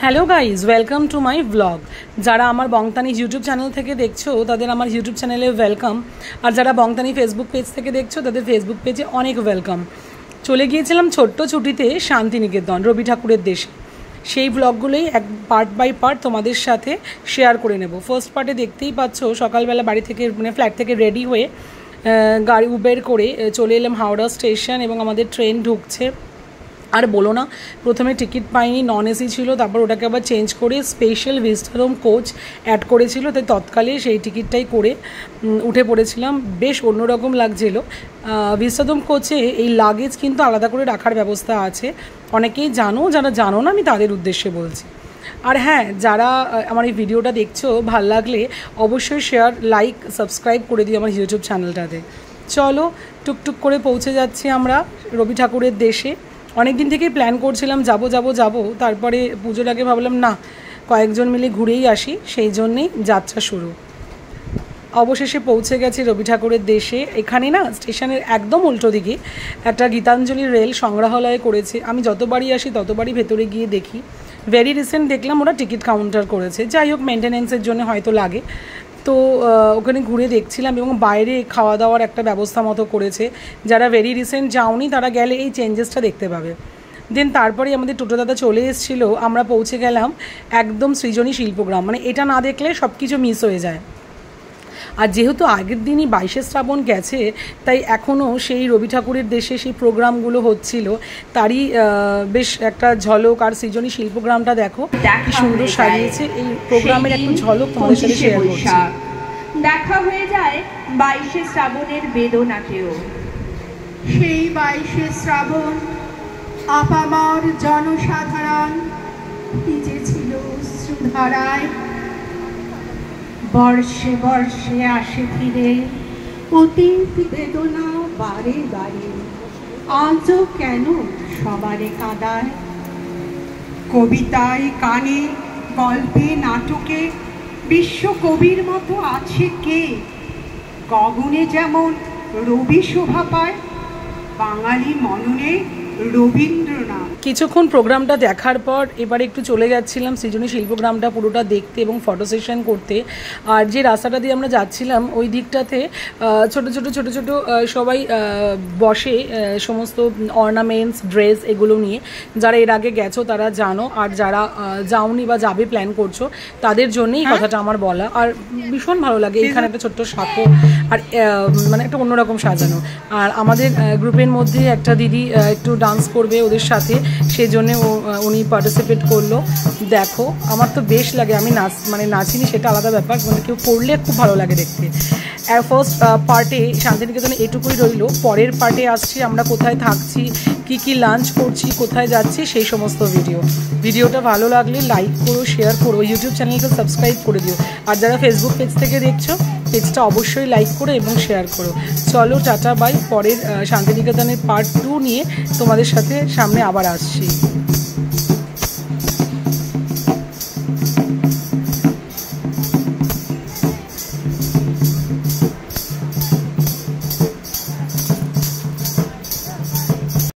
Hello guys, welcome to my blog. যারা আমার বংতানি YouTube channel থেকে দেখছো তাদের আমার ইউটিউব চ্যানেলে ওয়েলকাম, আর যারা বংতানি ফেসবুক পেজ থেকে দেখছো তাদের ফেসবুক পেজে অনেক ওয়েলকাম। চলে গিয়েছিলাম ছোট্ট ছুটিতে শান্তিনিকেতন, রবি ঠাকুরের দেশে। সেই ব্লগগুলোই এক পার্ট বাই পার্ট তোমাদের সাথে শেয়ার করে নেব। ফার্স্ট পার্টে দেখতেই পাচ্ছ সকালবেলা বাড়ি থেকে ফ্ল্যাট থেকে রেডি হয়ে গাড়ি উবের করে চলে এলাম হাওড়া স্টেশন এবং আমাদের ট্রেন ঢুকছে। আর বলো না, প্রথমে টিকিট পাইনি, নন এসি ছিল, তারপর ওটাকে আবার চেঞ্জ করে স্পেশাল ভিস্টাডোম কোচ অ্যাড করেছিল, তাই তৎকালে সেই টিকিটটাই করে উঠে পড়েছিলাম। বেশ অন্যরকম লাগছিল। ভিস্টাডোম কোচে এই লাগেজ কিন্তু আলাদা করে রাখার ব্যবস্থা আছে, অনেকেই জানো, যারা জানো না আমি তাদের উদ্দেশ্যে বলছি। আর হ্যাঁ, যারা আমার এই ভিডিওটা দেখছো ভাল লাগলে অবশ্যই শেয়ার, লাইক, সাবস্ক্রাইব করে দিও আমার ইউটিউব চ্যানেলটাতে। চলো, টুকটুক করে পৌঁছে যাচ্ছি আমরা রবি ঠাকুরের দেশে। অনেক দিন থেকেই প্ল্যান করছিলাম যাব, তারপরে পুজোর আগে ভাবলাম না, কয়েকজন মিলে ঘুরেই আসি, সেই জন্যেই যাত্রা শুরু। অবশেষে পৌঁছে গেছি রবি ঠাকুরের দেশে। এখানে না, স্টেশনের একদম উল্টো দিকে একটা গীতাঞ্জলি রেল সংগ্রহালয় করেছে। আমি যতবারই আসি ততবারই ভেতরে গিয়ে দেখি। ভেরি রিসেন্ট দেখলাম ওরা টিকিট কাউন্টার করেছে, যাই হোক মেনটেনেন্সের জন্য হয়তো লাগে। তো ওখানে ঘুরে দেখছিলাম এবং বাইরে খাওয়া দাওয়ার একটা ব্যবস্থা মতো করেছে। যারা ভেরি রিসেন্ট যাওনি তারা গেলে এই চেঞ্জেসটা দেখতে পাবে। দেন তারপরে আমাদের টোটো দাদা চলে এসেছিলো, আমরা পৌঁছে গেলাম একদম সৃজনী শিল্পগ্রাম। মানে এটা না দেখলে সব কিছু মিস হয়ে যায়। আর যেহেতু আগের দিনই 22শে শ্রাবণ গেছে, তাই এখনও সেই রবি ঠাকুরের দেশে সেই প্রোগ্রামগুলো হচ্ছিল, তারই বেশ একটা ঝলক। আর সৃজনী শিল্পগ্রামটা দেখো কি সুন্দর সাজিয়েছে, এই প্রোগ্রামের একটু ঝলক তোমাদের সাথে শেয়ার করছি। দেখা হয়ে যায় 22শে শ্রাবণের বেদনাকেও। সেই 22শে শ্রাবণ আপামর জনসাধারণ ভিজেছিল অশ্রুধারায়। বর্ষে বর্ষে আসে ফিরে অতীত বেদনা বারে বারে, আজও কেন সবারে কাঁদায়। কবিতায়, গানে, গল্পে, নাটকে বিশ্বকবির মতো আছে কে? গগনে যেমন রবি শোভা পায়, বাঙালি মননে রবীন্দ্রনাথ। কিছুক্ষণ প্রোগ্রামটা দেখার পর এবারে একটু চলে যাচ্ছিলাম সৃজনী শিল্পগ্রামটা পুরোটা দেখতে এবং ফটো সেশন করতে। আর যে রাস্তাটা দিয়ে আমরা যাচ্ছিলাম ওই দিকটাতে ছোট ছোট সবাই বসে সমস্ত অর্নামেন্টস, ড্রেস এগুলো নিয়ে। যারা এর আগে গেছো তারা জানো, আর যারা যাওনি বা যাবে প্ল্যান করছো তাদের জন্যই কথাটা আমার বলা। আর ভীষণ ভালো লাগে এখানে একটা ছোট্ট সাঁকো, আর মানে একটা অন্যরকম সাজানো। আর আমাদের গ্রুপের মধ্যে একটা দিদি একটু ডান্স করবে ওদের সাথে, সেজন্য উনি পার্টিসিপেট করলো। দেখো, আমার তো বেশ লাগে। আমি নাচিনি সেটা আলাদা ব্যাপার, মানে কেউ করলে খুব ভালো লাগে দেখতে। ফার্স্ট পার্টে শান্তিনিকেতনে এটুকুই রইল। পরের পার্টে আসছি আমরা কোথায় থাকছি, কি লাঞ্চ করছি, কোথায় যাচ্ছি, সেই সমস্ত ভিডিওটা ভালো লাগলে লাইক করো, শেয়ার করো, ইউটিউব চ্যানেলকে সাবস্ক্রাইব করে দিও। আর যারা ফেসবুক পেজ থেকে দেখছো পেজটা অবশ্যই লাইক করো এবং শেয়ার করো। চলো, টাটা বাই। পরের শান্তিনিকেতনের পার্ট 2 নিয়ে তোমাদের সাথে সামনে আবার আসছি।